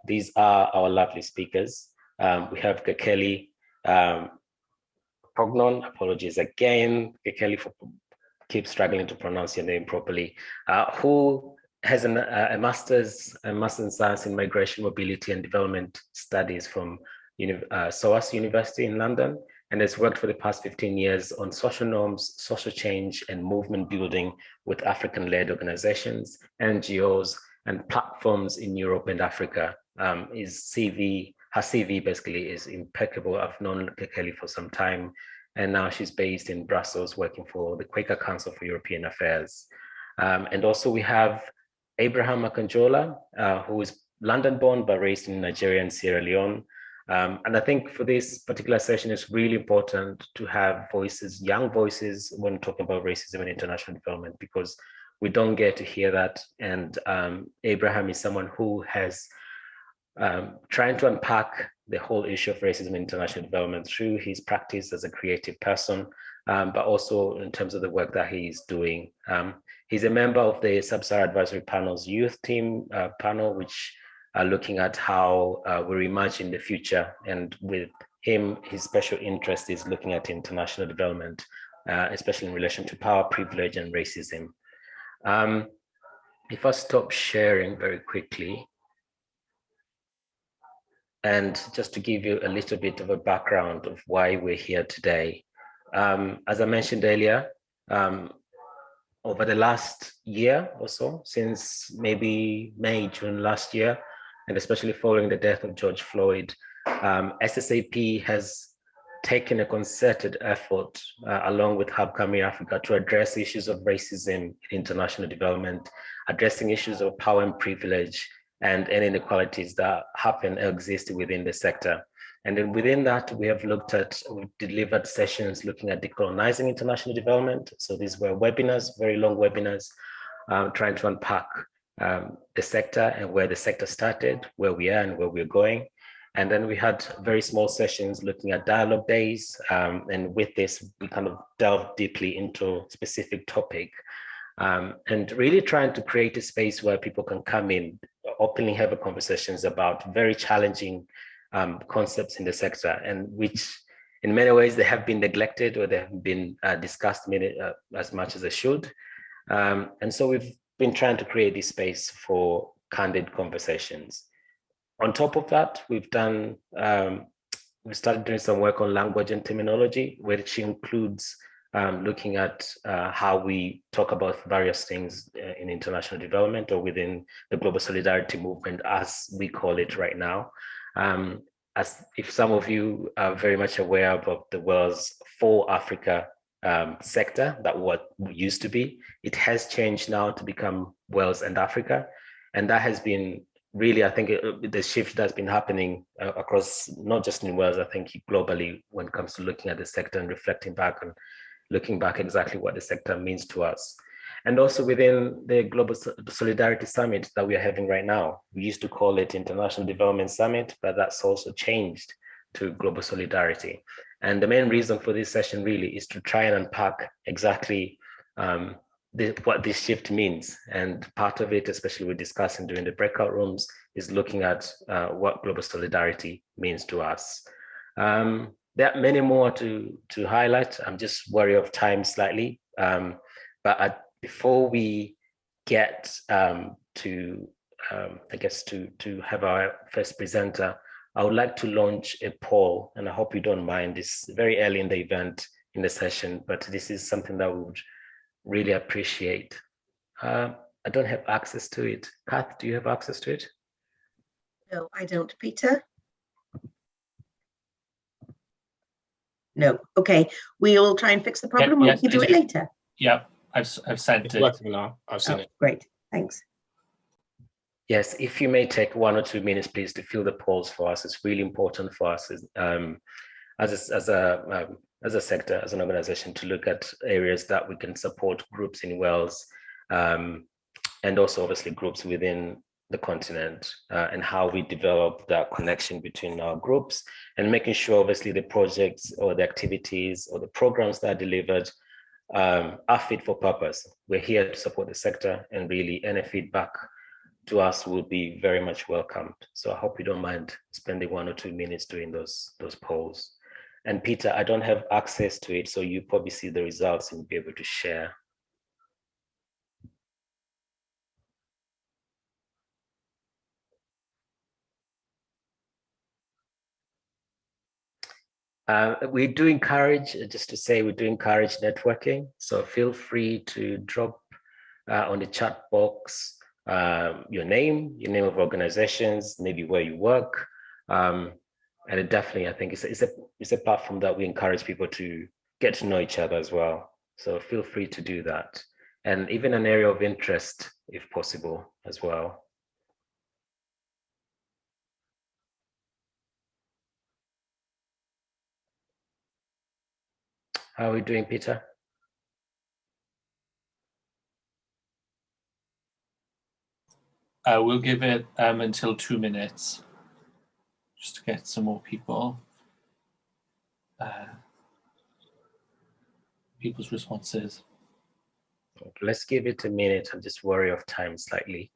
these are our lovely speakers. We have Gekeli Pognon, apologies again, Gekeli, for keep struggling to pronounce your name properly, who has a master's in science in migration, mobility and development studies from SOAS University in London, and has worked for the past 15 years on social norms, social change and movement building with African-led organizations, NGOs and platforms in Europe and Africa. Her CV basically is impeccable. I've known Gekeli for some time, and now she's based in Brussels working for the Quaker Council for European Affairs. And also we have Abraham Akanjola, who is London-born but raised in Nigeria and Sierra Leone. And I think for this particular session, it's really important to have voices, young voices, when talking about racism and international development, because we don't get to hear that. And Abraham is someone who has trying to unpack the whole issue of racism and international development through his practice as a creative person, but also in terms of the work that he's doing. He's a member of the Sub-Sahara Advisory Panel's youth team panel, which are looking at how we reimagine the future. And with him, his special interest is looking at international development, especially in relation to power, privilege, and racism. If I stop sharing very quickly, and just to give you a little bit of a background of why we're here today. As I mentioned earlier, over the last year or so, since maybe May, June last year, and especially following the death of George Floyd, SSAP has taken a concerted effort along with Hub Camry Africa to address issues of racism in international development, addressing issues of power and privilege, and any inequalities that happen or exist within the sector. And then within that, we've delivered sessions looking at decolonizing international development. So these were webinars, very long webinars, trying to unpack the sector and where the sector started, where we are and where we're going. And then we had very small sessions looking at dialogue days. And with this, we kind of delved deeply into a specific topic. And really trying to create a space where people can come in, openly have conversations about very challenging concepts in the sector, and which in many ways they have been neglected or they have been discussed as much as they should. And so we've been trying to create this space for candid conversations. On top of that, we started doing some work on language and terminology, which includes looking at how we talk about various things in international development or within the global solidarity movement, as we call it right now. As if some of you are very much aware of the world's For Africa sector, that what used to be, it has changed now to become Wales and Africa. And that has been really, I think, the shift that's been happening across, not just in Wales, I think globally, when it comes to looking at the sector and reflecting back and looking back exactly what the sector means to us. And also within the Global Solidarity Summit that we are having right now, we used to call it International Development Summit, but that's also changed to Global Solidarity. And the main reason for this session really is to try and unpack exactly what this shift means. And part of it, especially we're discussing during the breakout rooms, is looking at what global solidarity means to us. There are many more to highlight. I'm just worried of time slightly. Before we get to have our first presenter, I would like to launch a poll, and I hope you don't mind. It's very early in the event, in the session, but this is something that we would really appreciate. I don't have access to it. Kath, do you have access to it? No, I don't, Peter. No, okay. We'll try and fix the problem. Yes, we can do it later. Yeah, I've sent it. Now. I've seen it. Great, thanks. Yes, if you may take 1 or 2 minutes, please, to fill the polls for us. It's really important for us as a sector, as an organization, to look at areas that we can support groups in Wales, and also obviously groups within the continent, and how we develop that connection between our groups, and making sure obviously the projects or the activities or the programs that are delivered are fit for purpose. We're here to support the sector, and really any feedback to us will be very much welcomed. So I hope you don't mind spending 1 or 2 minutes doing those polls. And Peter, I don't have access to it, so you probably see the results and be able to share. We do encourage, just to say, we do encourage networking. So feel free to drop on the chat box your name of organizations, maybe where you work. And it definitely, I think it's a platform that we encourage people to get to know each other as well. So feel free to do that. And even an area of interest, if possible, as well. How are we doing, Peter? We'll give it until 2 minutes, just to get some more people's responses. Okay, let's give it a minute. I'm just worried of time slightly.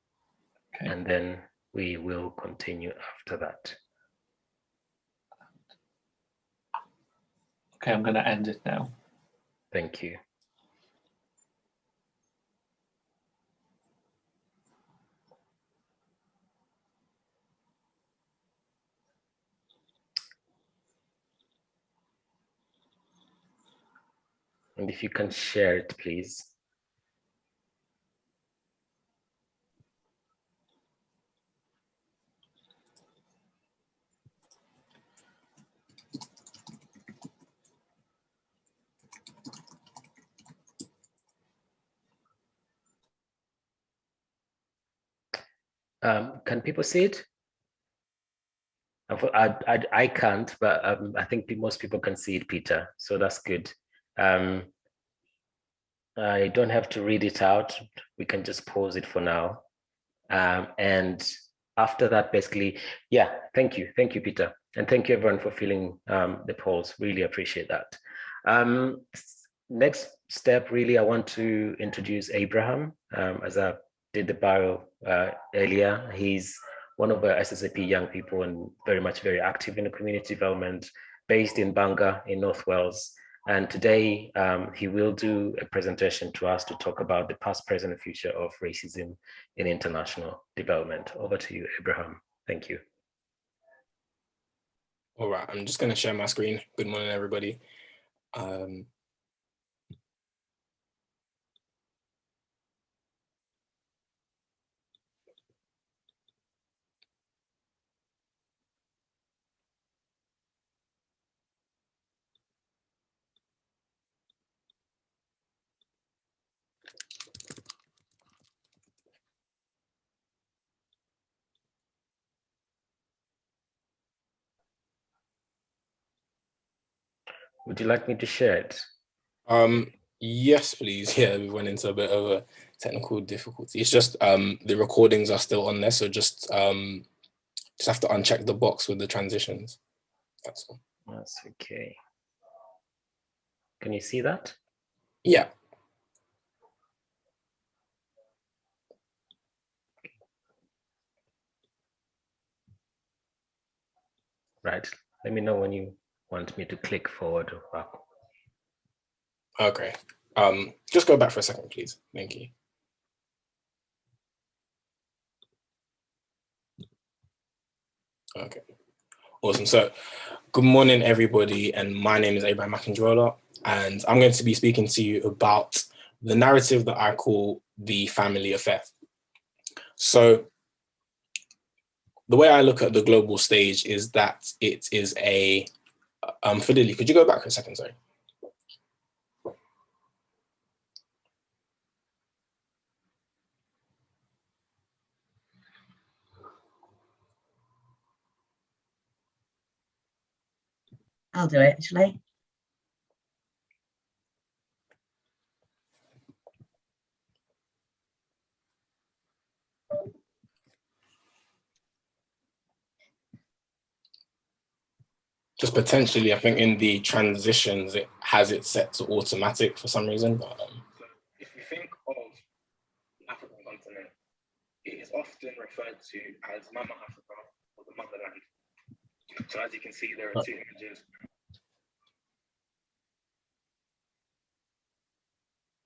Okay. And then we will continue after that. Okay, I'm going to end it now. Thank you. And if you can share it, please. Can people see it? I can't, but I think most people can see it, Peter. So that's good. I don't have to read it out. We can just pause it for now. And after that, basically, yeah, thank you, Peter. And thank you everyone for filling the polls. Really appreciate that. Next step, really, I want to introduce Abraham, as I did the bio earlier. He's one of our SSAP young people and very active in the community development, based in Bangor in North Wales. And today he will do a presentation to us to talk about the past, present, and future of racism in international development. Over to you, Abraham. Thank you. All right, I'm just going to share my screen. Good morning, everybody. Would you like me to share it? Yes, please. Yeah, we went into a bit of a technical difficulty. It's just the recordings are still on there, so just have to uncheck the box with the transitions. That's all. That's okay. Can you see that? Yeah. Right. Let me know when you want me to click forward or back. Okay. Just go back for a second, please. Thank you. Okay. Awesome. So, good morning, everybody. And my name is Abraham McIndrola, and I'm going to be speaking to you about the narrative that I call the family affair. So, the way I look at the global stage is that it is a, Fideli, could you go back for a second, sorry? I'll do it, shall I? Just potentially, I think in the transitions, it has it set to automatic for some reason. But, if you think of the African continent, it is often referred to as Mama Africa or the motherland. So as you can see, there are two images.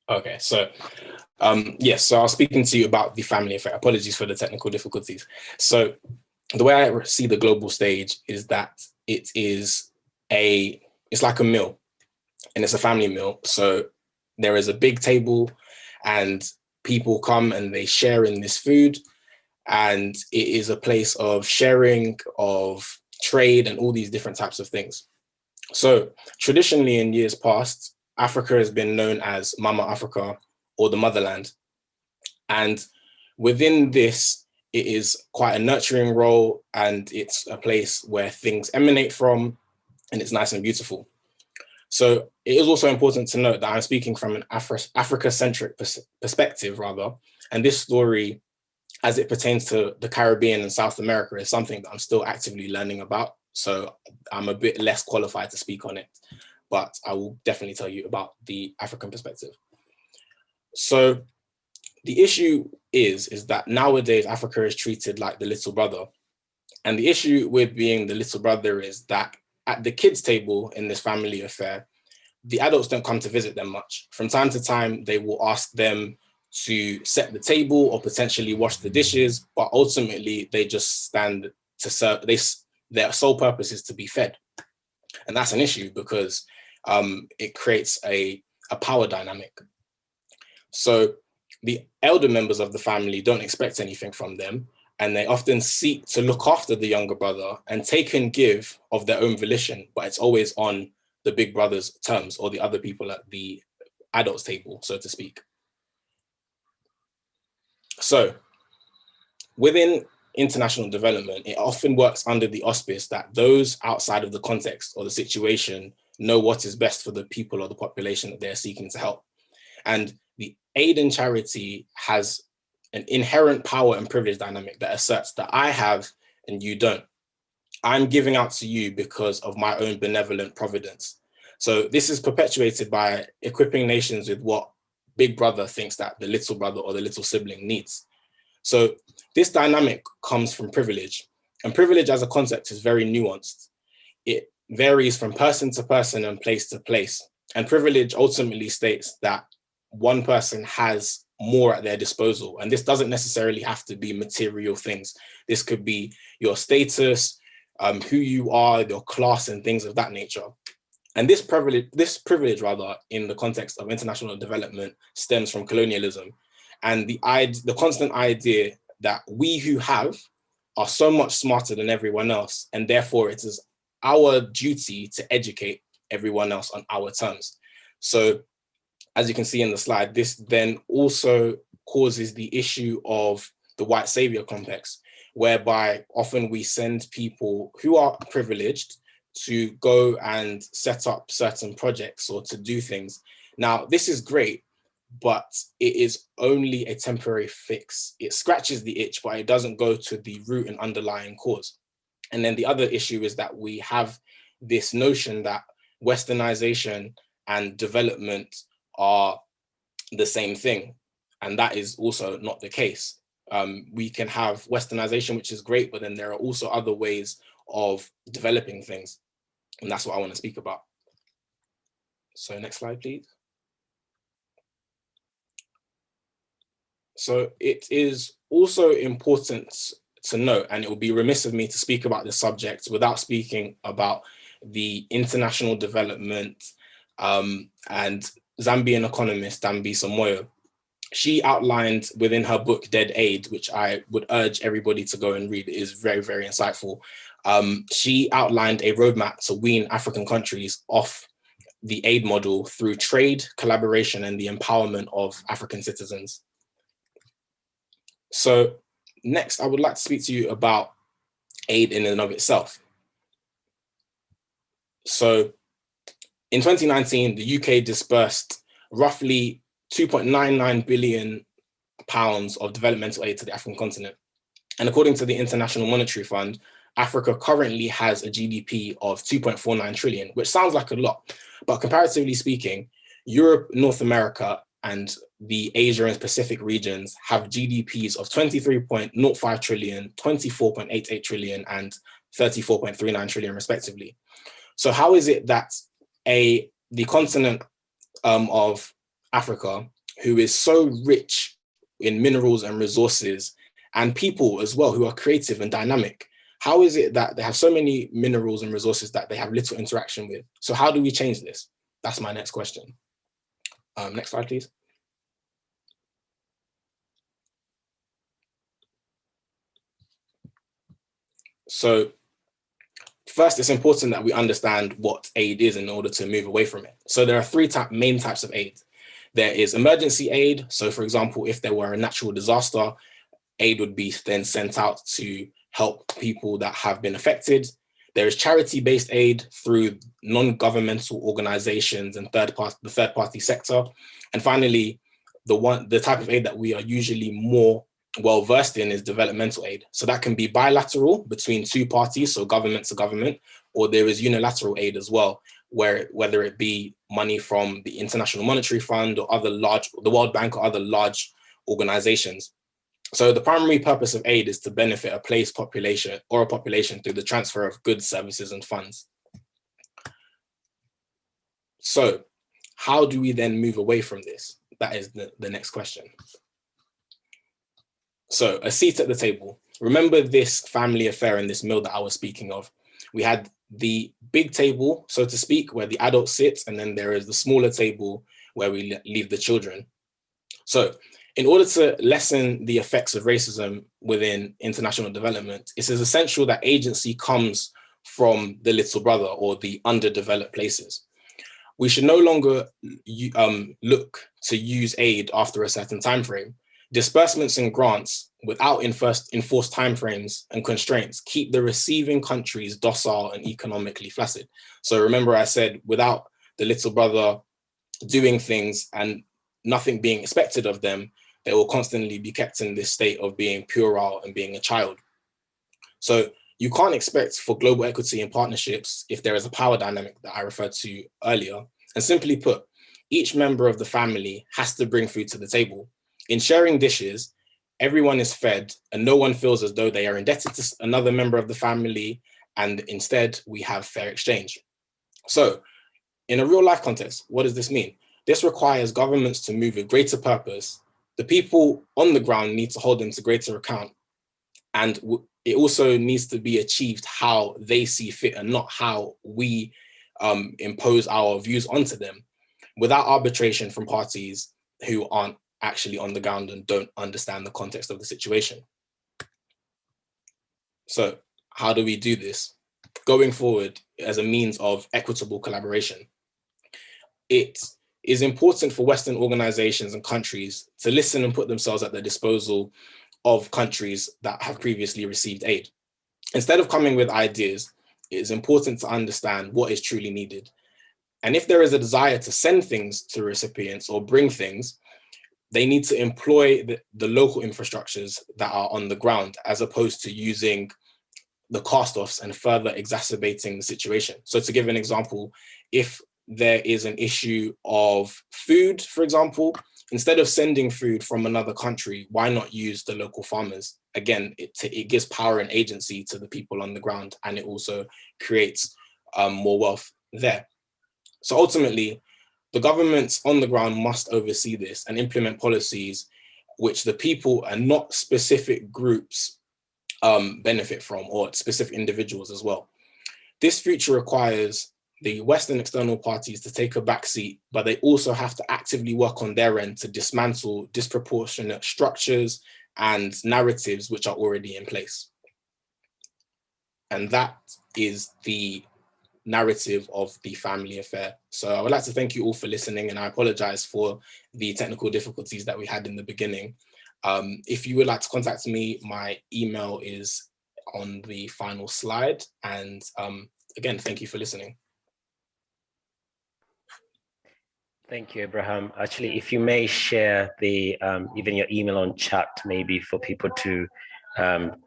Okay, so yes, so I was speaking to you about the family affair. Apologies for the technical difficulties. So the way I see the global stage is that it's like a meal, and it's a family meal. So there is a big table and people come and they share in this food, and it is a place of sharing, of trade, and all these different types of things. So traditionally in years past, Africa has been known as Mama Africa or the motherland. And within this, it is quite a nurturing role, and it's a place where things emanate from, and it's nice and beautiful. So it is also important to note that I'm speaking from an Africa-centric perspective rather, and this story, as it pertains to the Caribbean and South America, is something that I'm still actively learning about. So I'm a bit less qualified to speak on it, but I will definitely tell you about the African perspective. So the issue is that nowadays Africa is treated like the little brother. And the issue with being the little brother is that at the kids' table in this family affair, the adults don't come to visit them much. From time to time, they will ask them to set the table or potentially wash the dishes, but ultimately they just stand to serve. Their sole purpose is to be fed. And that's an issue because it creates a power dynamic. So the elder members of the family don't expect anything from them, and they often seek to look after the younger brother and take and give of their own volition, but it's always on the big brother's terms or the other people at the adults' table, so to speak. So within international development, it often works under the auspice that those outside of the context or the situation know what is best for the people or the population that they're seeking to help. And the aid and charity has an inherent power and privilege dynamic that asserts that I have and you don't. I'm giving out to you because of my own benevolent providence. So this is perpetuated by equipping nations with what big brother thinks that the little brother or the little sibling needs. So this dynamic comes from privilege, and privilege as a concept is very nuanced. It varies from person to person and place to place. And privilege ultimately states that one person has more at their disposal. And this doesn't necessarily have to be material things. This could be your status, who you are, your class, and things of that nature. And this privilege rather, in the context of international development, stems from colonialism and the constant idea that we who have are so much smarter than everyone else, and therefore it is our duty to educate everyone else on our terms. So as you can see in the slide, this then also causes the issue of the white savior complex, whereby often we send people who are privileged to go and set up certain projects or to do things. Now, this is great, but it is only a temporary fix. It scratches the itch, but it doesn't go to the root and underlying cause. And then the other issue is that we have this notion that westernization and development are the same thing. And that is also not the case. We can have westernization, which is great, but then there are also other ways of developing things. And that's what I want to speak about. So next slide, please. So it is also important to note, and it would be remiss of me to speak about this subject without speaking about the international development and Zambian economist Dambisa Moyo. She outlined within her book, Dead Aid, which I would urge everybody to go and read. It is very, very insightful. She outlined a roadmap to wean African countries off the aid model through trade, collaboration, and the empowerment of African citizens. So next, I would like to speak to you about aid in and of itself. So in 2019, the UK dispersed roughly £2.99 billion of developmental aid to the African continent. And according to the International Monetary Fund, Africa currently has a GDP of 2.49 trillion, which sounds like a lot, but comparatively speaking, Europe, North America, and the Asia and Pacific regions have GDPs of 23.05 trillion, 24.88 trillion, and 34.39 trillion respectively. So how is it that the continent of Africa, who is so rich in minerals and resources and people as well who are creative and dynamic, how is it that they have so many minerals and resources that they have little interaction with? So how do we change this? That's my next question. Next slide, please. So first, it's important that we understand what aid is in order to move away from it. So there are three main types of aid. There is emergency aid. So for example, if there were a natural disaster, aid would be then sent out to help people that have been affected. There is charity-based aid through non-governmental organizations and the third-party sector. And finally, the type of aid that we are usually more well-versed in is developmental aid. So that can be bilateral between two parties, so government to government, or there is unilateral aid as well, whether it be money from the International Monetary Fund or the World Bank or other large organizations. So the primary purpose of aid is to benefit a population through the transfer of goods, services, and funds. So how do we then move away from this? That is the next question. So a seat at the table. Remember this family affair and this meal that I was speaking of. We had the big table, so to speak, where the adults sit, and then there is the smaller table where we leave the children. So in order to lessen the effects of racism within international development, it is essential that agency comes from the little brother or the underdeveloped places. We should no longer look to use aid after a certain time frame. Disbursements and grants without enforced timeframes and constraints keep the receiving countries docile and economically flaccid. So remember I said, without the little brother doing things and nothing being expected of them, they will constantly be kept in this state of being puerile and being a child. So you can't expect for global equity and partnerships if there is a power dynamic that I referred to earlier. And simply put, each member of the family has to bring food to the table. In sharing dishes, everyone is fed and no one feels as though they are indebted to another member of the family, and instead we have fair exchange. So in a real life context, what does this mean? This requires governments to move with greater purpose. The people on the ground need to hold them to greater account. And it also needs to be achieved how they see fit and not how we impose our views onto them, without arbitration from parties who aren't actually on the ground and don't understand the context of the situation. So how do we do this? Going forward as a means of equitable collaboration. It is important for Western organizations and countries to listen and put themselves at the disposal of countries that have previously received aid. Instead of coming with ideas, it is important to understand what is truly needed. And if there is a desire to send things to recipients or bring things, they need to employ the local infrastructures that are on the ground, as opposed to using the cast-offs and further exacerbating the situation. So to give an example, if there is an issue of food, for example, instead of sending food from another country, why not use the local farmers? Again, it gives power and agency to the people on the ground, and it also creates more wealth there. So ultimately, the governments on the ground must oversee this and implement policies which the people and not specific groups benefit from, or specific individuals as well. This future requires the Western external parties to take a backseat, but they also have to actively work on their end to dismantle disproportionate structures and narratives which are already in place. And that is the narrative of the family affair. So I would like to thank you all for listening, and I apologize for the technical difficulties that we had in the beginning. If you would like to contact me, my email is on the final slide. And again, thank you for listening. Thank you, Abraham. Actually, if you may share the even your email on chat, maybe for people to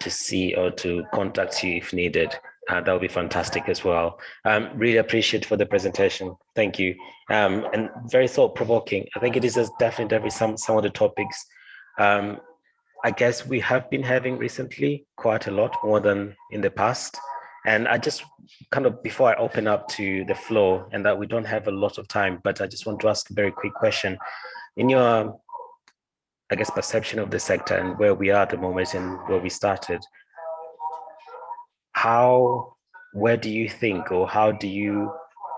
see or to contact you if needed, That would be fantastic as well. Really appreciate for the presentation. Thank you. And very thought-provoking. I think it is definitely some of the topics I guess we have been having recently quite a lot more than in the past. And I just kind of, before I open up to the floor, and that we don't have a lot of time, but I just want to ask a very quick question. In your, I guess, perception of the sector and where we are at the moment and where we started, where do you think, or how do you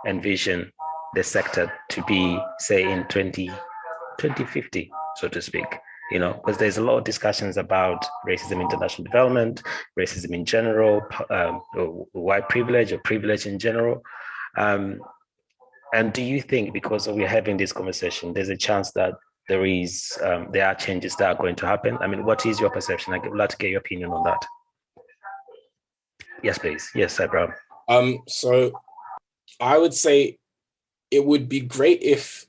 envision the sector to be, say, in 2050, so to speak? You know, because there's a lot of discussions about racism in international development, racism in general, or white privilege or privilege in general. And do you think, because we're having this conversation, there's a chance that there are changes that are going to happen? I mean, what is your perception? I'd like to get your opinion on that. Yes, please. Yes, Abraham. So I would say it would be great if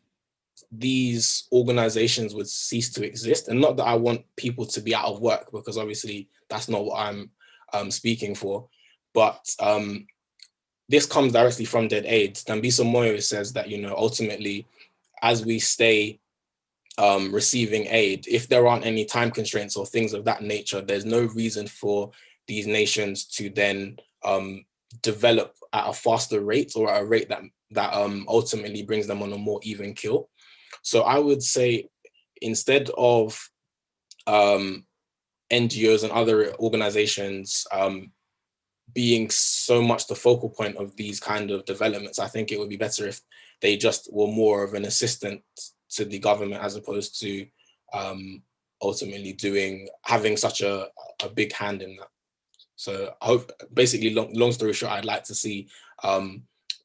these organizations would cease to exist. And not that I want people to be out of work, because obviously that's not what I'm speaking for. But this comes directly from Dead Aid. Dambisa Moyo says that, you know, ultimately, as we stay receiving aid, if there aren't any time constraints or things of that nature, there's no reason for these nations to then develop at a faster rate, or at a rate that ultimately brings them on a more even keel. So I would say, instead of NGOs and other organizations being so much the focal point of these kind of developments, I think it would be better if they just were more of an assistant to the government, as opposed to ultimately having such a big hand in that. So I hope, basically, long story short, I'd like to see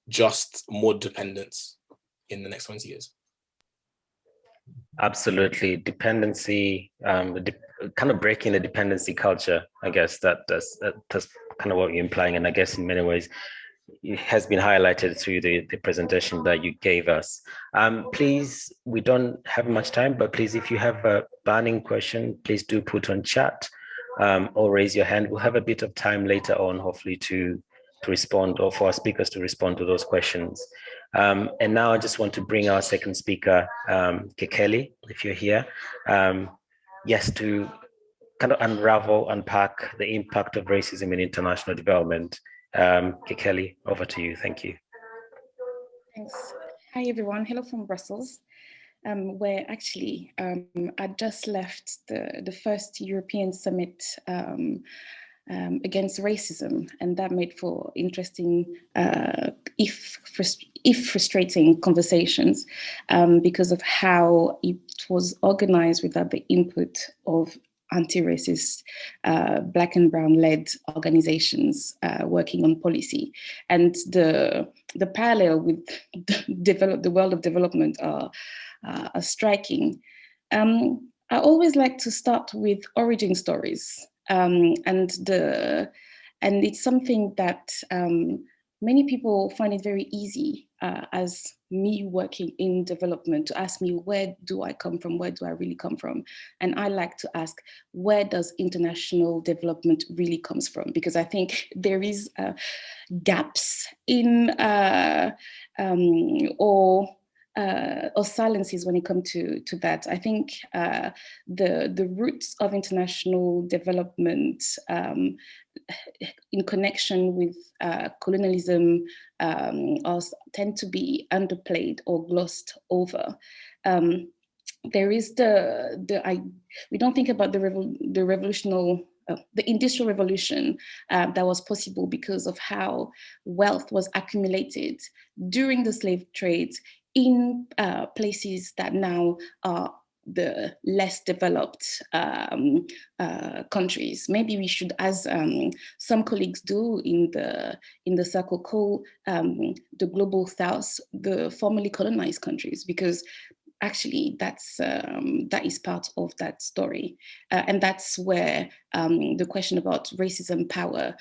just more dependence in the next 20 years. Absolutely. Dependency, kind of breaking the dependency culture, I guess that's kind of what you're implying. And I guess in many ways, it has been highlighted through the presentation that you gave us. Please, we don't have much time, but please, if you have a burning question, please do put on chat or raise your hand. We'll have a bit of time later on, hopefully, to respond, or for our speakers to respond to those questions. And now I just want to bring our second speaker, Kekeli, if you're here. Yes, to kind of unpack the impact of racism in international development. Kekeli, over to you. Thank you. Thanks. Hi, everyone. Hello from Brussels, where actually I just left the first European summit against racism, and that made for interesting, if frustrating conversations, because of how it was organized without the input of anti-racist Black and Brown-led organizations working on policy. And the parallel with the world of development are striking. I always like to start with origin stories. And it's something that many people find it very easy, as me working in development, to ask me, where do I come from? Where do I really come from? And I like to ask, where does international development really comes from? Because I think there is gaps in or silences when it comes to that. I think the roots of international development in connection with colonialism tend to be underplayed or glossed over. There is we don't think about the Industrial Revolution that was possible because of how wealth was accumulated during the slave trade in places that now are the less developed countries. Maybe we should, as some colleagues do in the circle, call the global South the formerly colonized countries, because actually that is part of that story. And that's where the question about racism power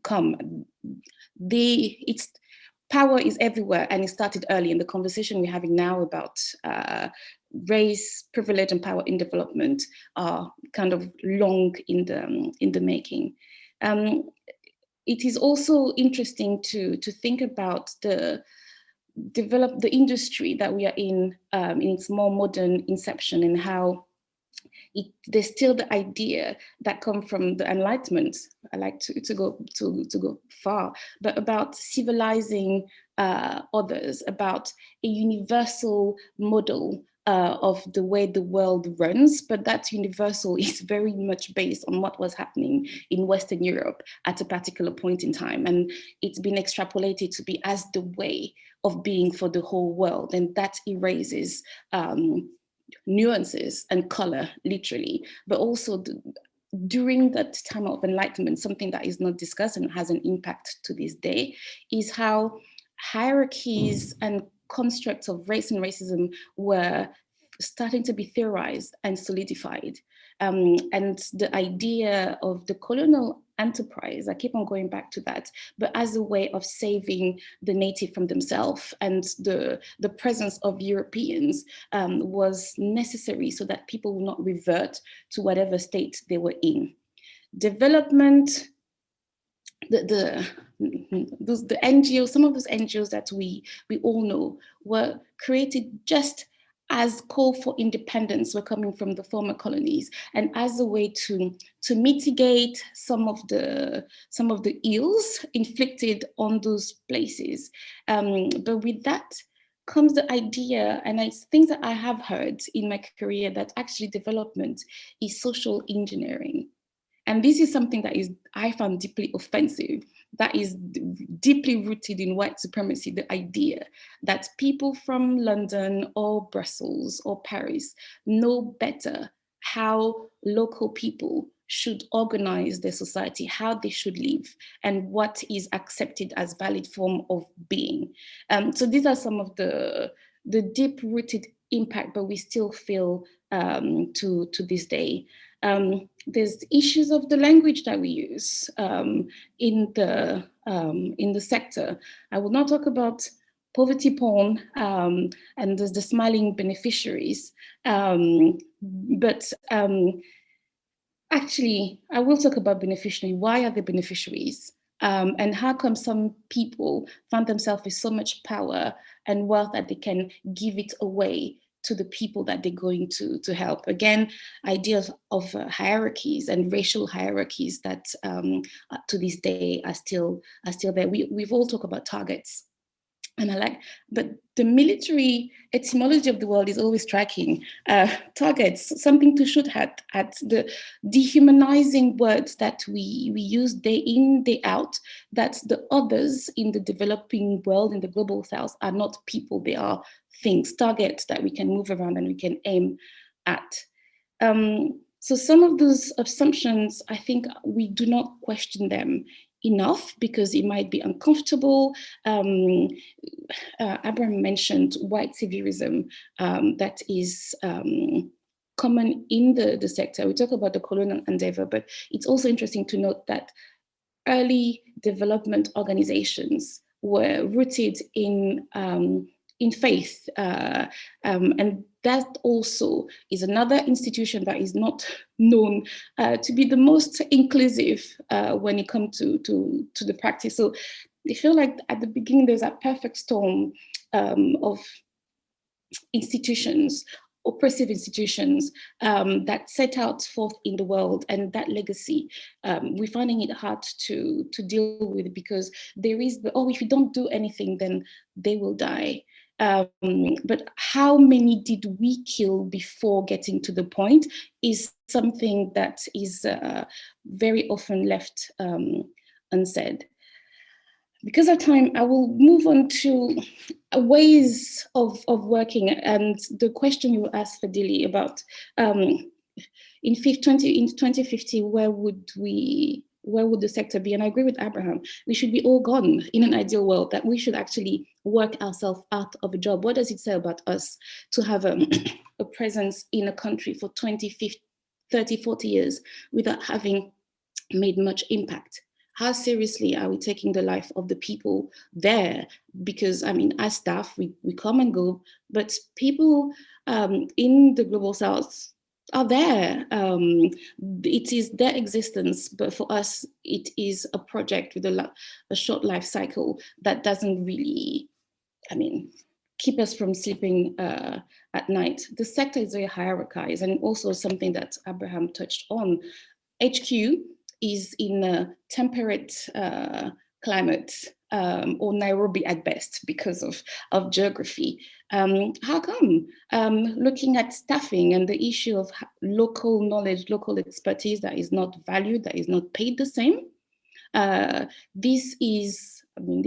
come. Power is everywhere, and it started early. And the conversation we're having now about race, privilege, and power in development are kind of long in the making. it is also interesting to think about the industry that we are in its more modern inception, and how there's still the idea that come from the Enlightenment. I like to go far, but about civilizing others, about a universal model of the way the world runs, but that universal is very much based on what was happening in Western Europe at a particular point in time, and it's been extrapolated to be as the way of being for the whole world, and that erases nuances and color, literally, but also during that time of Enlightenment, something that is not discussed and has an impact to this day is how hierarchies and constructs of race and racism were starting to be theorized and solidified. And the idea of the colonial enterprise, I keep on going back to that, but as a way of saving the native from themselves, and the presence of Europeans was necessary so that people will not revert to whatever state they were in. Development, the NGOs, some of those NGOs that we all know were created just as call for independence were coming from the former colonies, and as a way to mitigate some of the ills inflicted on those places. But with that comes the idea, and it's things that I have heard in my career, that actually development is social engineering. And this is something that I found deeply offensive, that is deeply rooted in white supremacy, the idea that people from London or Brussels or Paris know better how local people should organize their society, how they should live, and what is accepted as valid form of being. So these are some of the deep-rooted impact, but we still feel to this day. There's issues of the language that we use in the sector. I will not talk about poverty porn and there's the smiling beneficiaries, but actually I will talk about beneficiary. Why are they beneficiaries? And how come some people find themselves with so much power and wealth that they can give it away to the people that they're going to help? Again, ideas of hierarchies and racial hierarchies that to this day are still there. We've all talked about targets. And but the military etymology of the world is always striking. Targets, something to shoot at the dehumanizing words that we use day in, day out, that the others in the developing world, in the global south, are not people, they are things, targets that we can move around and we can aim at. So some of those assumptions, I think we do not question them enough because it might be uncomfortable. Abraham mentioned white saviorism that is common in the sector. We talk about the colonial endeavor, but it's also interesting to note that early development organizations were rooted in faith, and that also is another institution that is not known to be the most inclusive when it comes to the practice. So I feel like at the beginning there's a perfect storm of institutions, oppressive institutions that set out forth in the world, and that legacy, we're finding it hard to deal with because there is if you don't do anything, then they will die. But how many did we kill before getting to the point is something that is very often left unsaid. Because of time, I will move on to ways of working, and the question you asked, Fadili, about in 2050, where would the sector be? And I agree with Abraham. We should be all gone in an ideal world, that we should actually work ourselves out of a job. What does it say about us to have a presence in a country for 20, 50, 30, 40 years without having made much impact? How seriously are we taking the life of the people there? Because, I mean, as staff, we come and go, but people in the Global South are there. It is their existence, but for us, it is a project with a short life cycle that doesn't really, keep us from sleeping at night. The sector is very hierarchized, and also something that Abraham touched on. HQ is in a temperate climate, or Nairobi at best because of geography. How come? Looking at staffing and the issue of local knowledge, local expertise that is not valued, that is not paid the same. These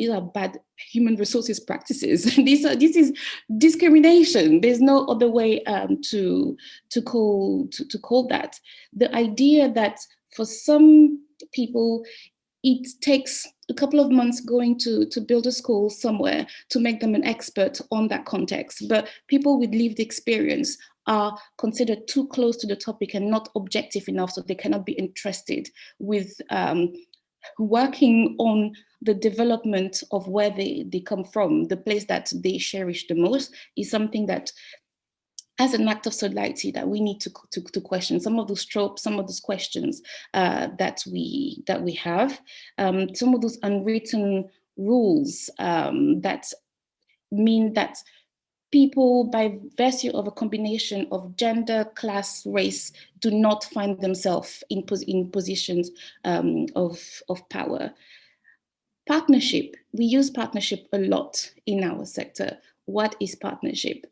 are bad human resources practices. This is discrimination. There's no other way to call that. The idea that for some people, it takes a couple of months going to build a school somewhere to make them an expert on that context. But people with lived experience are considered too close to the topic and not objective enough, so they cannot be entrusted with working on the development of where they come from. The place that they cherish the most is something that, as an act of solidarity, that we need to question some of those tropes, some of those questions that we have, some of those unwritten rules that mean that people, by virtue of a combination of gender, class, race, do not find themselves in positions of power. Partnership, we use partnership a lot in our sector. What is partnership?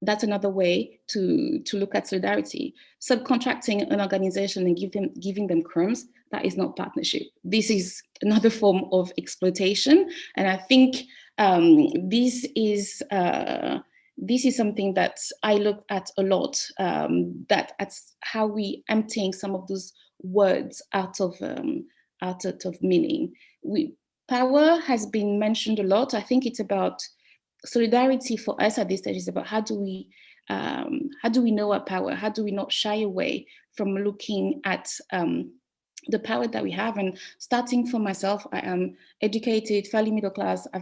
That's another way to look at solidarity. Subcontracting an organization and giving them crumbs, that is not partnership. This is another form of exploitation. And I think this is something that I look at a lot, that's how we emptying some of those words out of meaning. Power has been mentioned a lot. I think it's about solidarity for us at this stage is about how do we know our power? How do we not shy away from looking at the power that we have? And starting from myself, I am educated, fairly middle class. I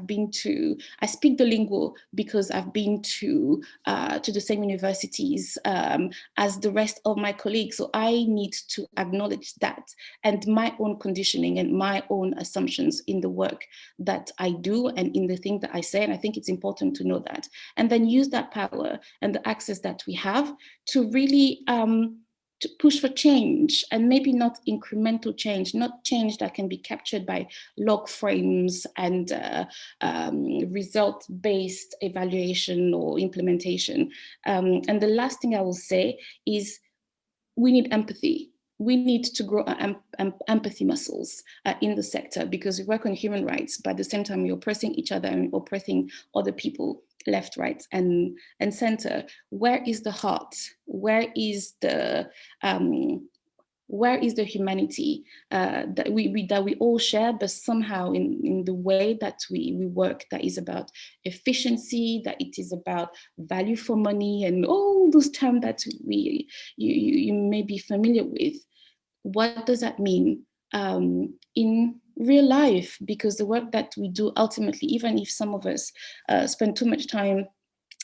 speak the lingo because I've been to the same universities as the rest of my colleagues. So I need to acknowledge that and my own conditioning and my own assumptions in the work that I do and in the thing that I say. And I think it's important to know that. And then use that power and the access that we have to really to push for change, and maybe not incremental change, not change that can be captured by log frames and result-based evaluation or implementation. And the last thing I will say is we need empathy. We need to grow our empathy muscles in the sector, because we work on human rights, but at the same time we're oppressing each other and oppressing other people, left, right, and center. Where is the heart? Where is the humanity that we all share, but somehow in the way that we work, that is about efficiency, that it is about value for money, and all those terms that you may be familiar with. What does that mean in real life? Because the work that we do ultimately, even if some of us spend too much time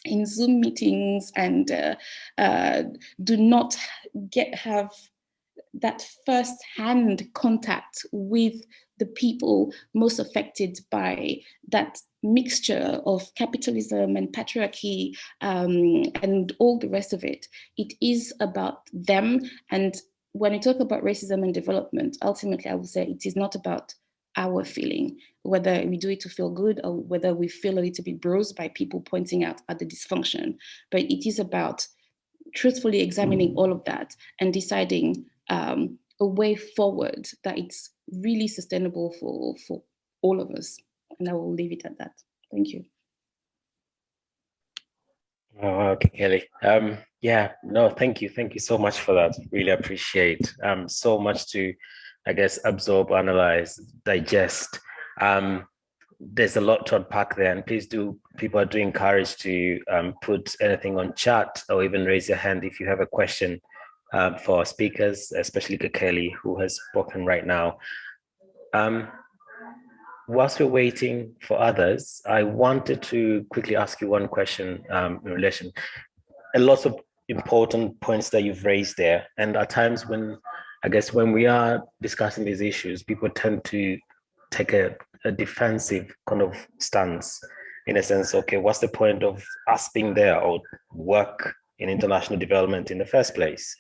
in Zoom meetings and do not have that first-hand contact with the people most affected by that mixture of capitalism and patriarchy and all the rest of it. It is about them. And when we talk about racism and development, ultimately I would say it is not about our feeling, whether we do it to feel good or whether we feel a little bit bruised by people pointing out at the dysfunction. But it is about truthfully examining all of that and deciding a way forward that it's really sustainable for all of us. And I will leave it at that. Thank you. Oh, okay, Kelly. Thank you. Thank you so much for that. Really appreciate so much to, I guess, absorb, analyze, digest. There's a lot to unpack there, and please do, people are encouraged to put anything on chat or even raise your hand if you have a question for our speakers, especially Kelly, who has spoken right now. Whilst we're waiting for others, I wanted to quickly ask you one question in relation. A lot of important points that you've raised there. And at times when, I guess, when we are discussing these issues, people tend to take a defensive kind of stance, in a sense, okay, what's the point of us being there or work in international development in the first place?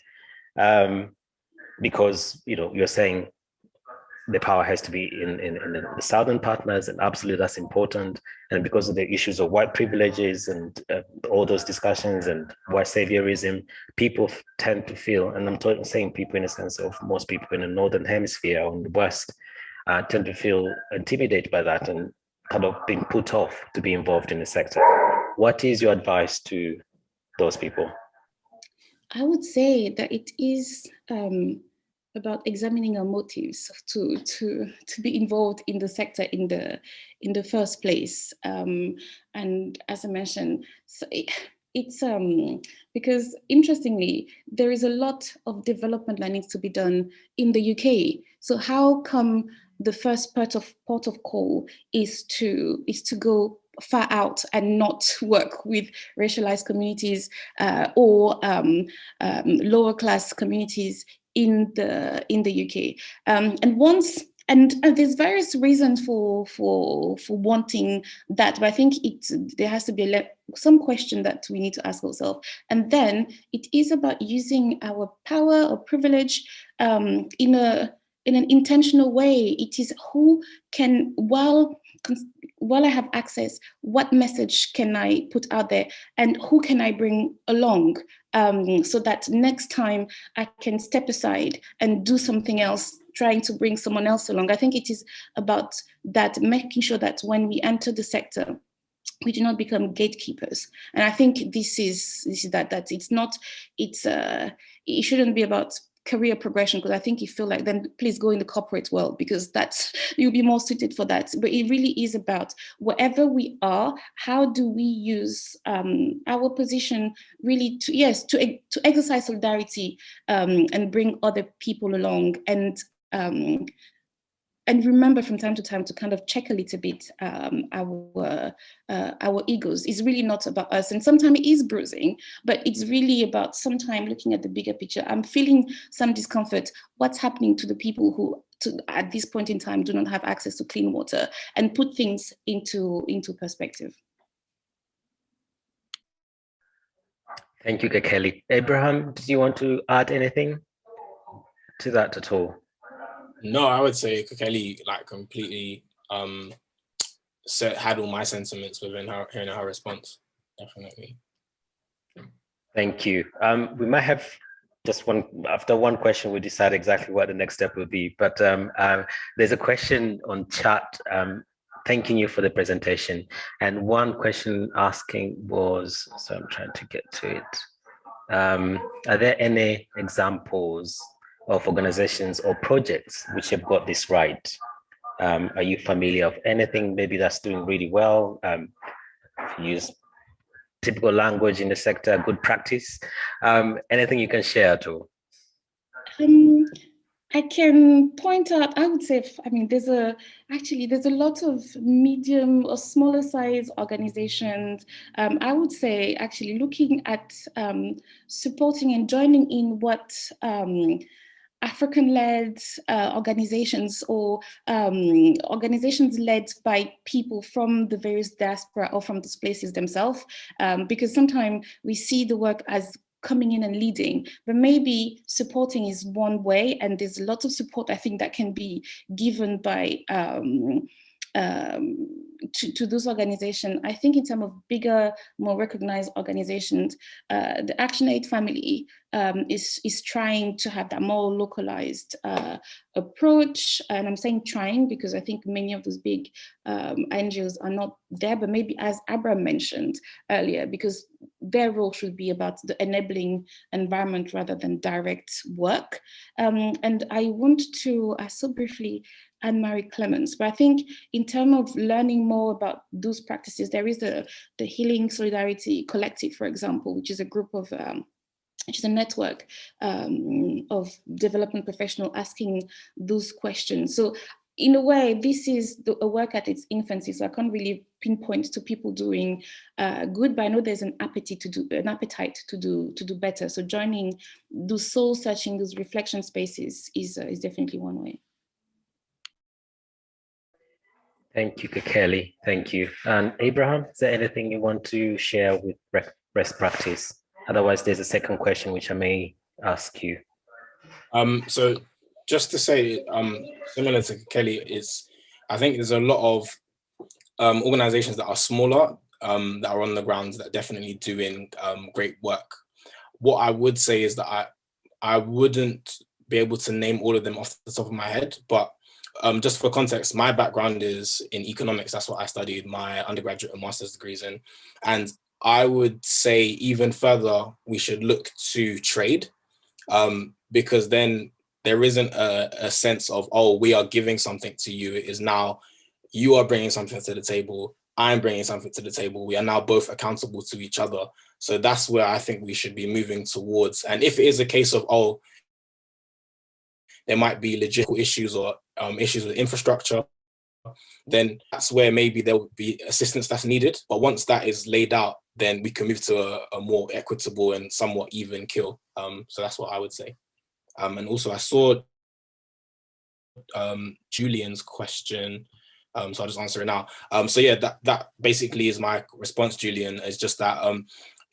Because, you know, you're saying the power has to be in the southern partners, and absolutely that's important. And because of the issues of white privileges and all those discussions and white saviorism, people tend to feel, and I'm saying people in a sense of most people in the Northern Hemisphere or in the West, tend to feel intimidated by that and kind of being put off to be involved in the sector. What is your advice to those people? I would say that it is about examining our motives to be involved in the sector in the first place. And as I mentioned, so it's because interestingly, there is a lot of development that needs to be done in the UK. So how come the first port of call is to go far out and not work with racialized communities or lower class communities in the UK? And there's various reasons for wanting that, but I think there has to be some question that we need to ask ourselves. And then it is about using our power or privilege in an intentional way. It is who can, while I have access, what message can I put out there and who can I bring along so that next time I can step aside and do something else, trying to bring someone else along. I think it is about that, making sure that when we enter the sector, we do not become gatekeepers. And I think this is that it shouldn't be about career progression, because I think you feel like then please go in the corporate world because you'll be more suited for that. But it really is about wherever we are, how do we use our position really to exercise solidarity and bring other people along, and remember from time to time to kind of check a little bit our egos. It's really not about us, and sometimes it is bruising, but it's really about sometimes looking at the bigger picture. I'm feeling some discomfort. What's happening to the people who, at this point in time, do not have access to clean water, and put things into perspective. Thank you, Kekeli. Abraham, did you want to add anything to that at all? No, I would say Kekeli completely had all my sentiments within hearing her response. Definitely. Thank you. We might have just after one question, we decide exactly what the next step will be. But there's a question on chat thanking you for the presentation. And one question asking was, so I'm trying to get to it. Are there any examples of organizations or projects which have got this right? Are you familiar of anything maybe that's doing really well? Use typical language in the sector, good practice. Anything you can share at all? I can point out, I would say, there's a lot of medium or smaller size organizations. I would say actually looking at supporting and joining in what African-led organizations or organizations led by people from the various diaspora or from those places themselves, because sometimes we see the work as coming in and leading, but maybe supporting is one way, and there's a lot of support I think that can be given by to those organizations. I think in terms of bigger, more recognized organizations, the ActionAid family is trying to have that more localized approach. And I'm saying trying because I think many of those big NGOs are not there, but maybe as Abraham mentioned earlier, because their role should be about the enabling environment rather than direct work. And I want to, so briefly, Anne-Marie Clemens, but I think in terms of learning more about those practices, there is the Healing Solidarity Collective, for example, which is a group of, which is a network of development professionals asking those questions. So in a way, this is a work at its infancy, so I can't really pinpoint to people doing good, but I know there's an appetite to do better. So joining those soul searching, those reflection spaces is definitely one way. Thank you, Kekeli. Thank you. And Abraham, is there anything you want to share with best practice? Otherwise, there's a second question which I may ask you. So just to say, similar to Kekeli, is I think there's a lot of organizations that are smaller, that are on the ground, that are definitely doing great work. What I would say is that I wouldn't be able to name all of them off the top of my head, but just for context, my background is in economics. That's what I studied my undergraduate and master's degrees in. And I would say even further, we should look to trade, because then there isn't a sense of, oh, we are giving something to you. It is now you are bringing something to the table, I'm bringing something to the table. We are now both accountable to each other. So that's where I think we should be moving towards. And if it is a case of, oh, there might be logistical issues or issues with infrastructure, then that's where maybe there will be assistance that's needed. But once that is laid out, then we can move to a more equitable and somewhat even kill. So that's what I would say. And also I saw Julian's question, so I'll just answer it now. So yeah, that basically is my response, Julian, is just that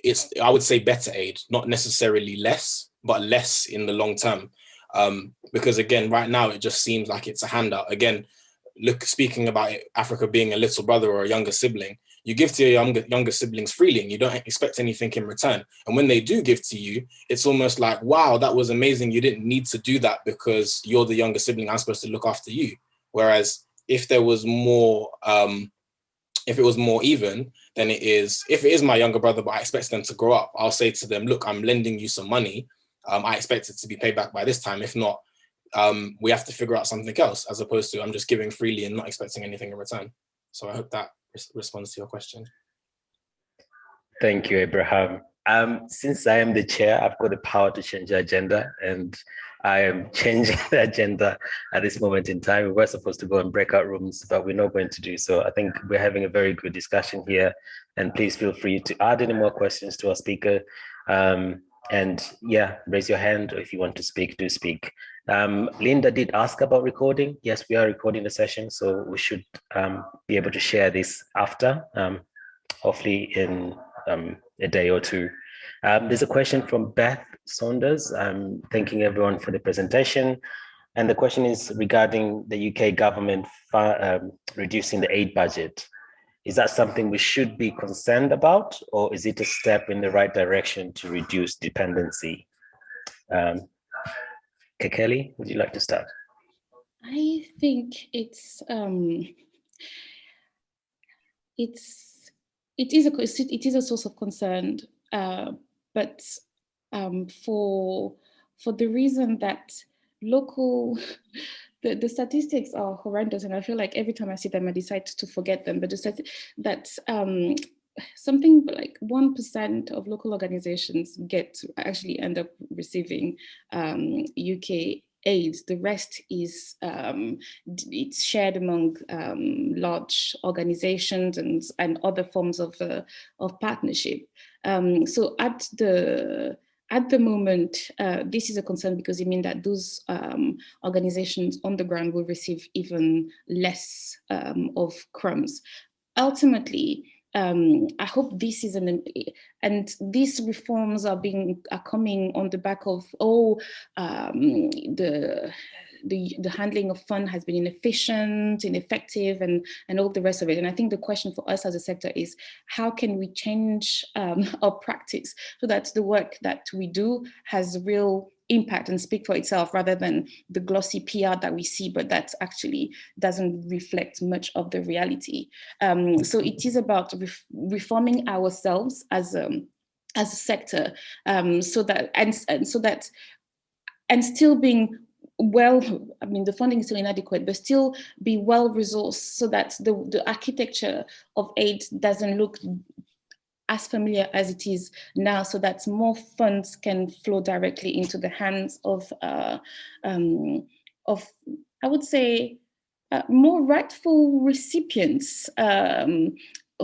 it's, I would say, better aid, not necessarily less, but less in the long term. Because again, right now, it just seems like it's a handout. Again, speaking about Africa being a little brother or a younger sibling, you give to your younger siblings freely and you don't expect anything in return. And when they do give to you, it's almost like, wow, that was amazing. You didn't need to do that because you're the younger sibling. I'm supposed to look after you. Whereas if there was more, if it was more even, then it is, if it is my younger brother, but I expect them to grow up, I'll say to them, look, I'm lending you some money. I expect it to be paid back by this time. If not, we have to figure out something else, as opposed to I'm just giving freely and not expecting anything in return. So I hope that responds to your question. Thank you, Abraham. Since I am the chair, I've got the power to change the agenda, and I am changing the agenda at this moment in time. We were supposed to go in breakout rooms, but we're not going to do so. I think we're having a very good discussion here, and please feel free to add any more questions to our speaker. And yeah, raise your hand, or if you want to speak, do speak. Linda did ask about recording. Yes, we are recording the session, so we should be able to share this after, hopefully in a day or two. There's a question from Beth Saunders. Thanking everyone for the presentation. And the question is regarding the UK government reducing the aid budget. Is that something we should be concerned about, or is it a step in the right direction to reduce dependency? Kekeli, would you like to start? I think it is a source of concern, but for the reason that local. The statistics are horrendous, and I feel like every time I see them, I decide to forget them. But something like 1% of local organizations actually end up receiving UK aid. The rest is it's shared among large organizations and other forms of partnership. So at the moment, this is a concern because it means that those organizations on the ground will receive even less of crumbs. Ultimately, I hope this is and these reforms are coming on the back of the handling of fund has been inefficient, ineffective, and all the rest of it. And I think the question for us as a sector is, how can we change our practice so that the work that we do has real impact and speak for itself, rather than the glossy PR that we see, but that actually doesn't reflect much of the reality. So it is about reforming ourselves as a sector, so that and still being the funding is still inadequate, but still be well resourced so that the architecture of aid doesn't look as familiar as it is now, so that more funds can flow directly into the hands of I would say, more rightful recipients,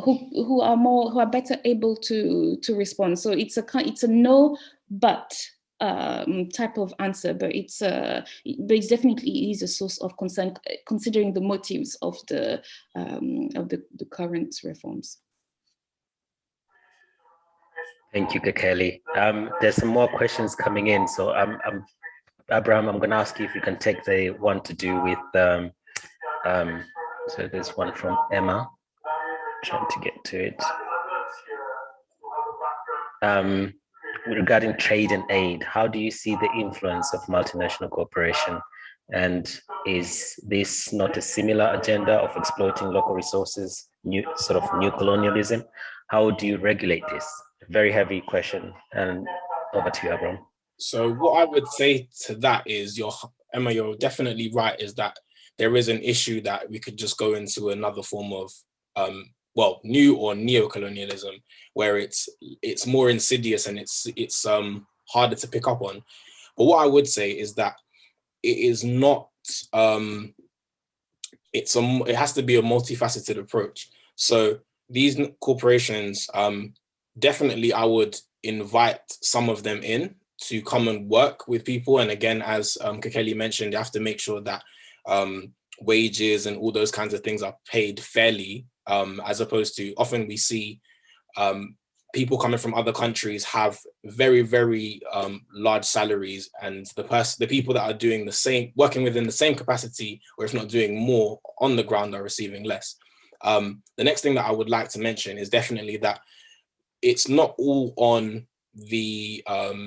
who are better able to respond. So it's a no but type of answer, but it's definitely is a source of concern considering the motives of the current reforms. Thank you, Kekeli. There's some more questions coming in, so Abraham, I'm going to ask you if you can take the one to do with so there's one from Emma, trying to get to it. Regarding trade and aid, how do you see the influence of multinational cooperation? And is this not a similar agenda of exploiting local resources, new colonialism? How do you regulate this? A very heavy question. And over to you, Abraham. So what I would say to that is, Emma, you're definitely right, is that there is an issue that we could just go into another form of new or neo-colonialism, where it's more insidious and it's harder to pick up on. But what I would say is that it is not, it has to be a multifaceted approach. So these corporations, definitely I would invite some of them in to come and work with people. And again, as Kekeli mentioned, you have to make sure that wages and all those kinds of things are paid fairly, as opposed to often we see people coming from other countries have very, very large salaries, and the people that are doing the same, working within the same capacity, or if not doing more on the ground, are receiving less. The next thing that I would like to mention is definitely that it's not all on the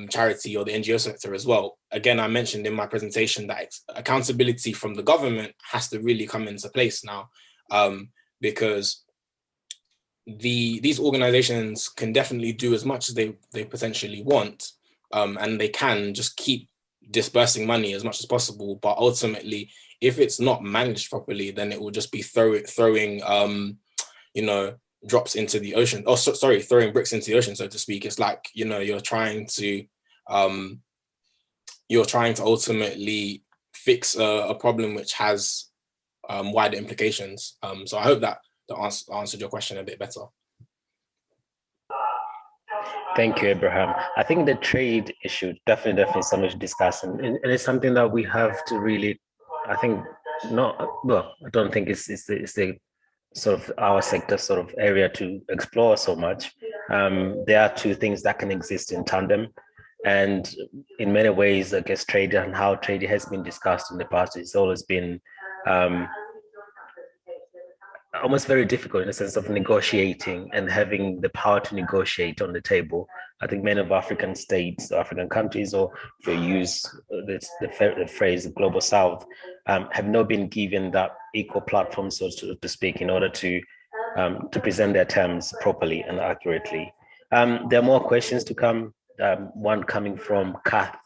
charity or the NGO sector as well. Again, I mentioned in my presentation that accountability from the government has to really come into place now, because these organizations can definitely do as much as they potentially want, and they can just keep dispersing money as much as possible. But ultimately, if it's not managed properly, then it will just be throwing drops into the ocean. Oh, sorry, throwing bricks into the ocean, so to speak. It's like, you're trying to ultimately fix a problem which has wider implications. So I hope that answered your question a bit better. Thank you, Abraham. I think the trade issue definitely something to discuss, and it's something that we have to really, I don't think it's the sort of our sector sort of area to explore so much. There are two things that can exist in tandem, and in many ways, I guess trade and how trade has been discussed in the past, it's always been almost very difficult in the sense of negotiating and having the power to negotiate on the table. I think many of African states, African countries, or if you use the phrase global south, have not been given that equal platform, so to speak, in order to present their terms properly and accurately. There are more questions to come. One coming from Kath.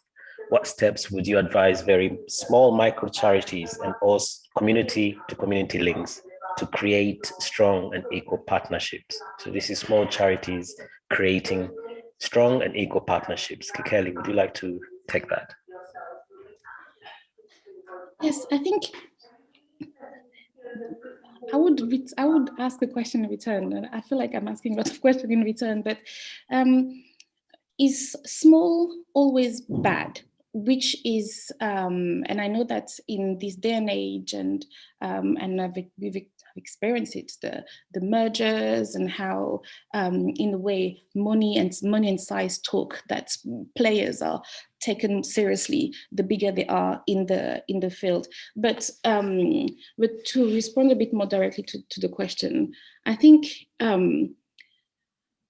What steps would you advise very small micro charities and also community to community links to create strong and equal partnerships? So this is small charities creating strong and equal partnerships. Kekeli, would you like to take that? Yes, I think I would ask a question in return, and I feel like I'm asking a lot of questions in return, but is small always bad? Which is, and I know that in this day and age, and we've experienced it, the mergers and how, in a way, money and size talk, that players are taken seriously the bigger they are in the field. But to respond a bit more directly to the question, I think.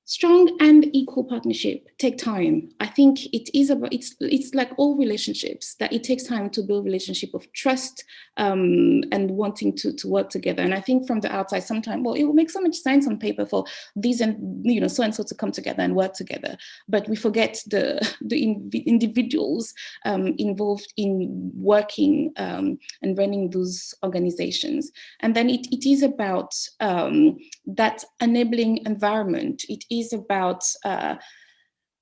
Strong and equal partnership take time. I think it's like all relationships, that it takes time to build relationship of trust and wanting to work together. And I think from the outside, sometimes, well, it will make so much sense on paper for these and so and so to come together and work together, but we forget the individuals involved in working and running those organizations. And then it is about that enabling environment. It is about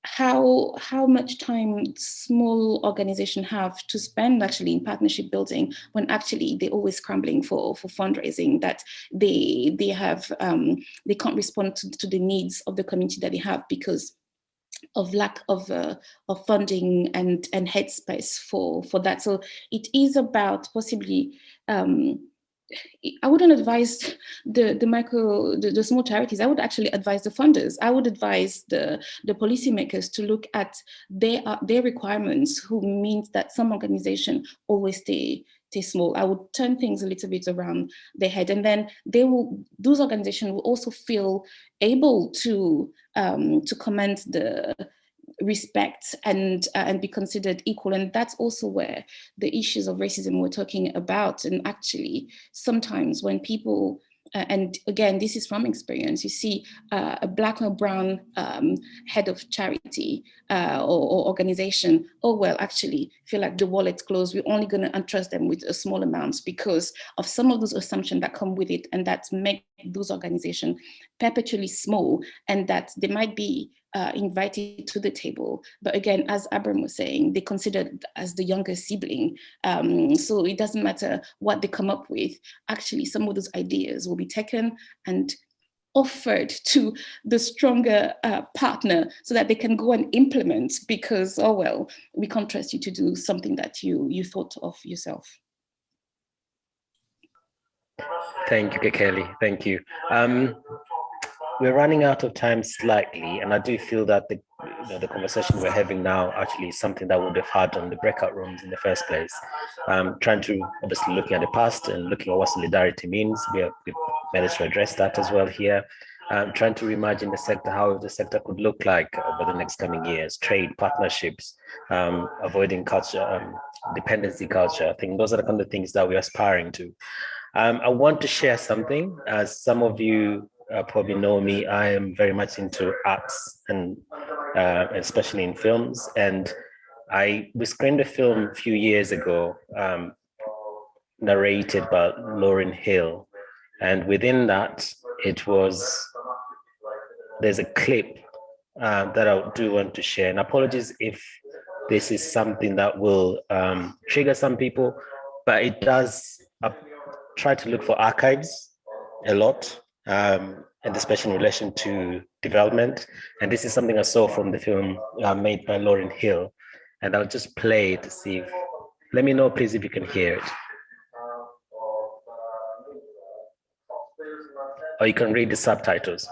how much time small organizations have to spend actually in partnership building when actually they're always scrambling for fundraising, that they can't respond to the needs of the community that they have because of lack of funding and headspace for that. So it is about possibly I wouldn't advise the small charities. I would actually advise the funders. I would advise the policymakers to look at their requirements, who means that some organization always stay small. I would turn things a little bit around their head, and then those organizations will also feel able to command the respect and be considered equal. And that's also where the issues of racism we're talking about. And actually, sometimes when people, and again, this is from experience, you see a Black or brown head of charity or organization, oh, well, actually, feel like the wallet's closed. We're only going to entrust them with a small amounts because of some of those assumptions that come with it, and that make those organizations perpetually small, and that they might be invited to the table. But again, as Abram was saying, they're considered as the younger sibling. So it doesn't matter what they come up with. Actually, some of those ideas will be taken and offered to the stronger partner so that they can go and implement, because, oh, well, we can't trust you to do something that you thought of yourself. Thank you, Kelly. Thank you. We're running out of time slightly, and I do feel that the conversation we're having now actually is something that we would have had on the breakout rooms in the first place. Trying to obviously looking at the past and looking at what solidarity means. We've managed to address that as well here. Trying to reimagine the sector, how the sector could look like over the next coming years, trade, partnerships, avoiding culture, dependency culture. I think those are the kind of things that we're aspiring to. I want to share something. As some of you probably know me, I am very much into arts, and especially in films. And we screened a film a few years ago, narrated by Lauryn Hill. And within that, there's a clip that I do want to share. And apologies if this is something that will trigger some people, but it does try to look for archives a lot, and especially in relation to development. And this is something I saw from the film made by Lauryn Hill. And I'll just play to see let me know, please, if you can hear it. Or you can read the subtitles.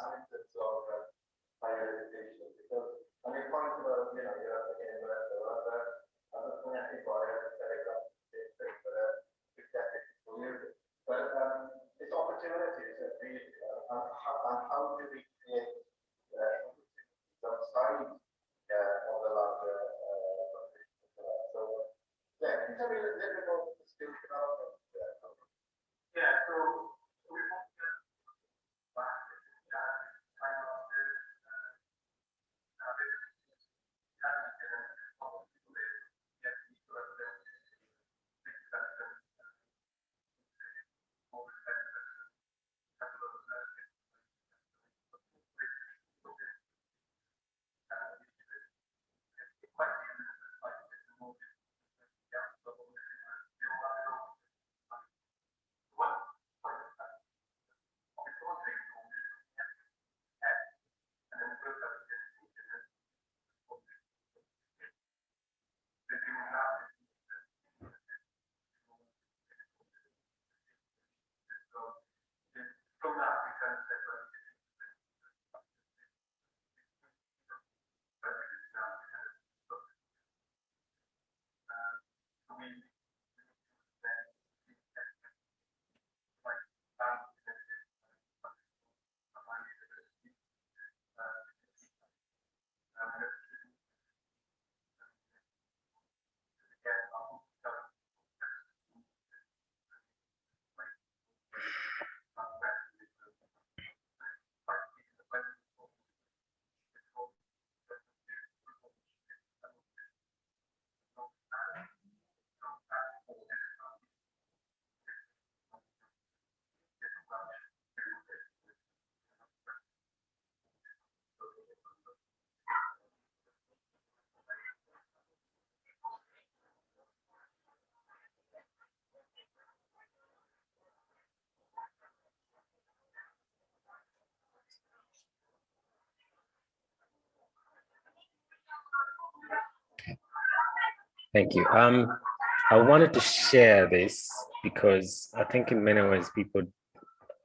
Thank you. I wanted to share this because I think in many ways people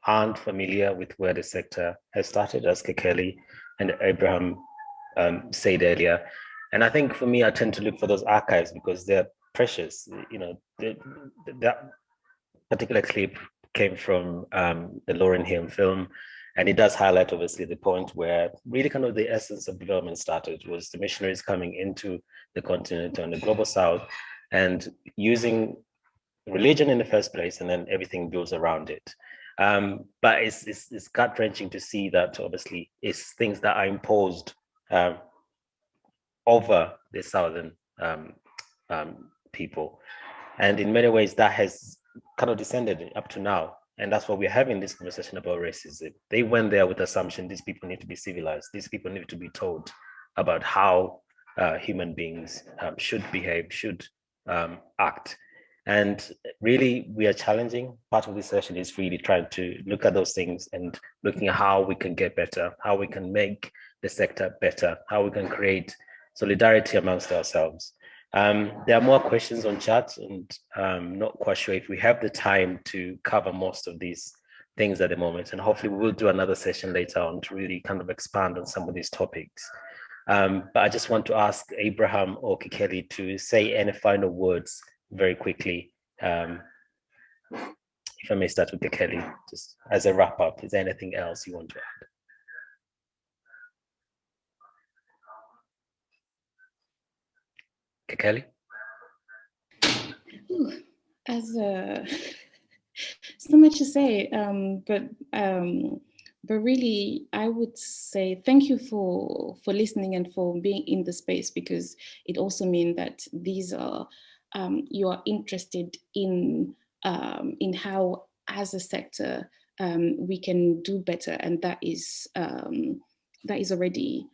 aren't familiar with where the sector has started, as Kekeli and Abraham said earlier. And I think for me, I tend to look for those archives because they're precious. You know, that particular clip came from the Lauryn Hill film, and it does highlight obviously the point where really kind of the essence of development started was the missionaries coming into the continent and the global south and using religion in the first place, and then everything builds around it. But it's gut-wrenching to see that obviously it's things that are imposed over the southern people. And in many ways that has kind of descended up to now. And that's why we're having this conversation about racism. They went there with the assumption these people need to be civilized. These people need to be told about how human beings should behave, should act. And really, we are challenging. Part of this session is really trying to look at those things and looking at how we can get better, how we can make the sector better, how we can create solidarity amongst ourselves. There are more questions on chat, and I'm not quite sure if we have the time to cover most of these things at the moment. And hopefully we will do another session later on to really kind of expand on some of these topics. But I just want to ask Abraham or Kekeli to say any final words very quickly. If I may start with Kekeli, just as a wrap up, is there anything else you want to add? Kekeli? So much to say, but really, I would say thank you for listening and for being in the space, because it also means that these are you are interested in how, as a sector, we can do better, and that is already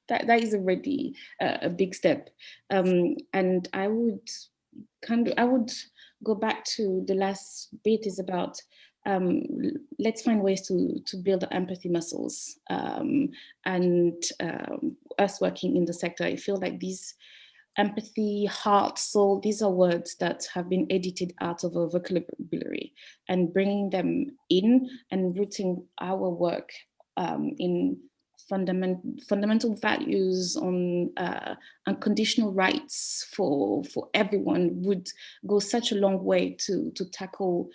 that is already a big step. And I would go back to the last bit is about let's find ways to build empathy muscles, and us working in the sector. I feel like these empathy, heart, soul, these are words that have been edited out of our vocabulary, and bringing them in and rooting our work in fundamental values on unconditional rights for everyone would go such a long way to tackle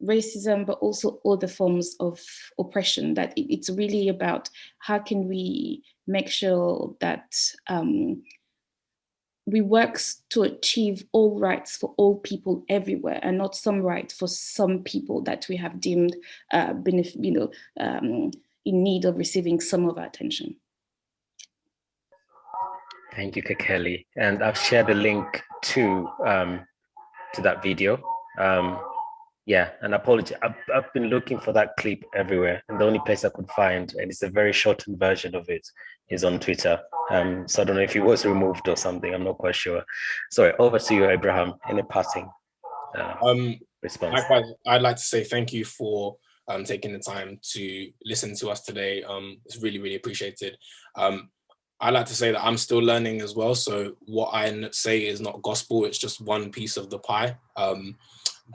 racism, but also other forms of oppression. That it's really about how can we make sure that we work to achieve all rights for all people everywhere, and not some rights for some people that we have deemed in need of receiving some of our attention. Thank you, Kekeli. And I've shared a link to that video. Yeah, and apologies. I've been looking for that clip everywhere, and the only place I could find, and it's a very shortened version of it, is on Twitter. So I don't know if it was removed or something. I'm not quite sure. Sorry, over to you, Abraham, in a passing response. Likewise, I'd like to say thank you for taking the time to listen to us today. It's really, really appreciated. I like to say that I'm still learning as well. So what I say is not gospel, it's just one piece of the pie.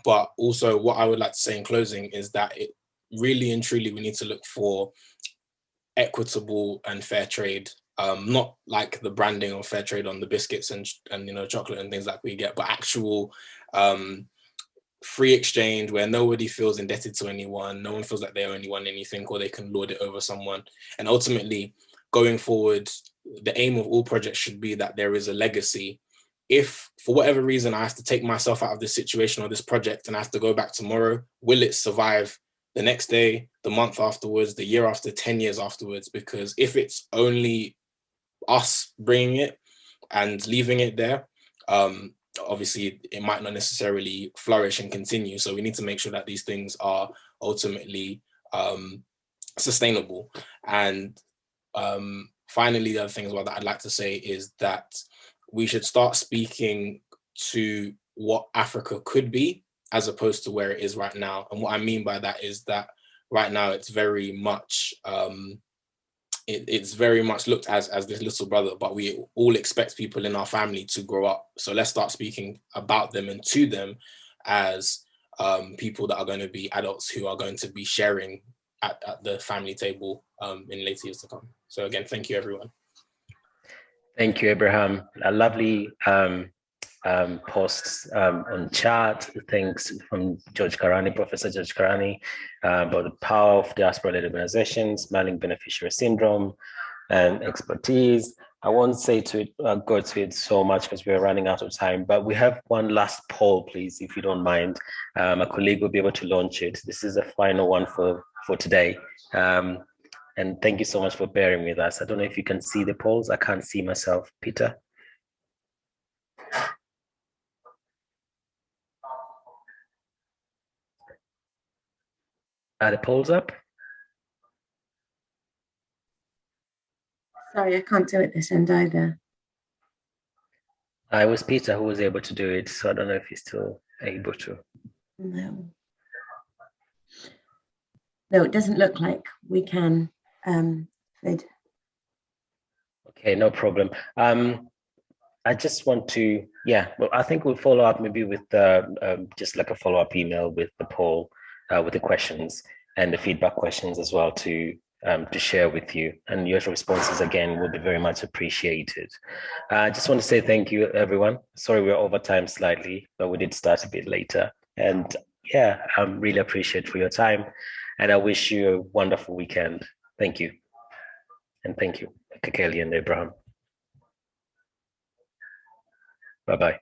But also what I would like to say in closing is that it really and truly, we need to look for equitable and fair trade, not like the branding of fair trade on the biscuits and chocolate and things like we get, but actual free exchange where nobody feels indebted to anyone, no one feels like they owe anyone anything or they can lord it over someone. And ultimately, going forward, the aim of all projects should be that there is a legacy. If for whatever reason I have to take myself out of this situation or this project and I have to go back tomorrow, will it survive the next day, the month afterwards, the year after, 10 years afterwards? Because if it's only us bringing it and leaving it there, obviously it might not necessarily flourish and continue. So we need to make sure that these things are ultimately sustainable. And finally, the other thing as well that I'd like to say is that we should start speaking to what Africa could be as opposed to where it is right now. And what I mean by that is that right now it's very much it's very much looked as this little brother, but we all expect people in our family to grow up. So let's start speaking about them and to them as people that are going to be adults who are going to be sharing at the family table in later years to come. So again, thank you, everyone. Thank you, Abraham. A lovely posts on chat. Thanks from George Karani, Professor George Karani, about the power of diaspora-led organizations, managing beneficiary syndrome, and expertise. I won't say to it, go to it so much because we're running out of time, but we have one last poll, please, if you don't mind. A colleague will be able to launch it. This is the final one for today. And thank you so much for bearing with us. I don't know if you can see the polls. I can't see myself. Peter? Are the polls up? Sorry, I can't do it this end either. It was Peter who was able to do it, so I don't know if he's still able to. No. No, it doesn't look like we can, Fid. Okay, no problem. I just want to, well, I think we'll follow up maybe with just like a follow-up email with the poll, with the questions and the feedback questions as well to share with you. And your responses, again, will be very much appreciated. I just want to say thank you, everyone. Sorry, we're over time slightly, but we did start a bit later. And I really appreciate for your time. And I wish you a wonderful weekend. Thank you. And thank you, Kekeli and Abraham. Bye-bye.